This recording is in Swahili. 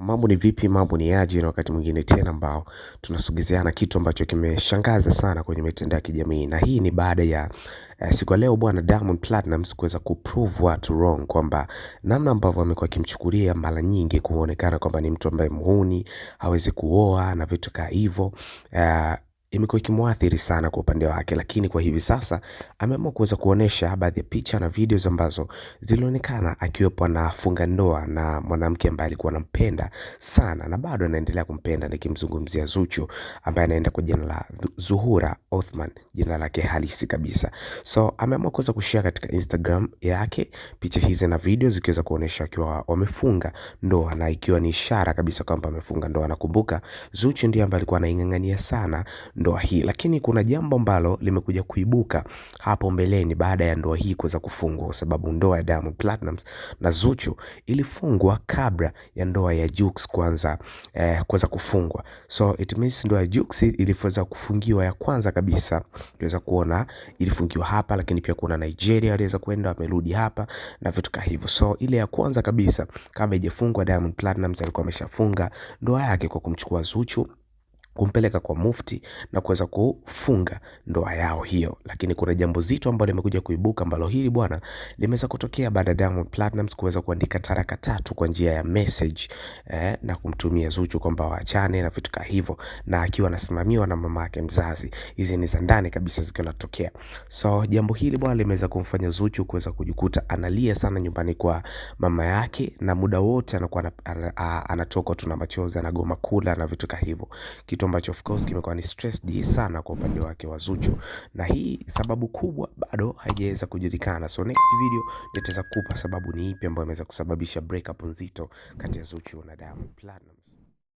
Mambo ni vipi, mambo ni aje, na wakati mwingine tena ambao tunasugezeana kitu ambacho kimeshangaza sana kwenye mitandao ya kijamii, na hii ni baada ya siku ya leo bwana Diamond Platnumz kuweza kuprove watu wrong kwamba namna ambavyo amekuwa akimchukulia mara nyingi kuonekana kwamba ni mtu ambaye muhuni, hawezi kuoa na vitu kama hivyo. Imekuwa ikimwathiri sana kwa upande wake, lakini kwa hivi sasa ameamua kuweza kuonesha baadhi ya picha na videos ambazo zilionekana akiwepo anafunga ndoa na mwanamke ambaye alikuwa anampenda sana na bado anaendelea kumpenda, nikimzungumzia Zuchu ambaye anaenda kwa jina la Zuhura Othman, jina lake halisi kabisa. So ameamua kuweza kushare katika Instagram yake picha hizi na video zikiweza kuonesha akiwa wamefunga ndoa, na ikiwa ni ishara kabisa kwamba amefunga ndoa. Nakumbuka Zuchu ndiye ambaye alikuwa anaingangania sana ndoa hii, lakini kuna jambo ambalo limekuja kuibuka hapo mbeleni baada ya ndoa hii kuweza kufungwa, kwa sababu ndoa ya Diamond Platnumz na Zuchu ilifungwa kabla ya ndoa ya Jux kuweza kufungwa. So it means ndoa ya Jux iliweza kufungiwa ya kwanza kabisa, tuweza kuona ilifungiwa hapa, lakini pia kuna Nigeria aliweza kwenda amerudi hapa na vitu kama hivyo. So ile ya kwanza kabisa kabla haijafungwa, Diamond Platnumz alikuwa ameshafunga ndoa yake kwa kumchukua Zuchu, kumpeleka kwa mufti na kuweza kufunga ndoa yao hiyo. Lakini kuna jambo zito ambalo limekuja kuibuka, ambalo hili bwana limeweza kutokea baada ya Diamond Platnumz kuweza kuandika taraka tatu kwa njia ya message na kumtumia Zuchu kwamba waachane na vitu kama hivyo, na akiwa anasimamiwa na mama yake mzazi. Hizi ni za ndani kabisa zikinatokea. So jambo hili bwana limeweza kumfanya Zuchu kuweza kujikuta analia sana nyumbani kwa mama yake, na muda wote anakuwa anatoka tu na machozi, anagoma kula na vitu kama hivyo, kitu ambacho of course kimekuwa ni stress sana kwa upande wake wa Zuchu, na hii sababu kubwa bado haijaweza kujulikana. So next video nitaweza kukupa sababu ni ipi ambayo imeweza kusababisha breakup nzito kati ya Zuchu na Diamond Platnumz.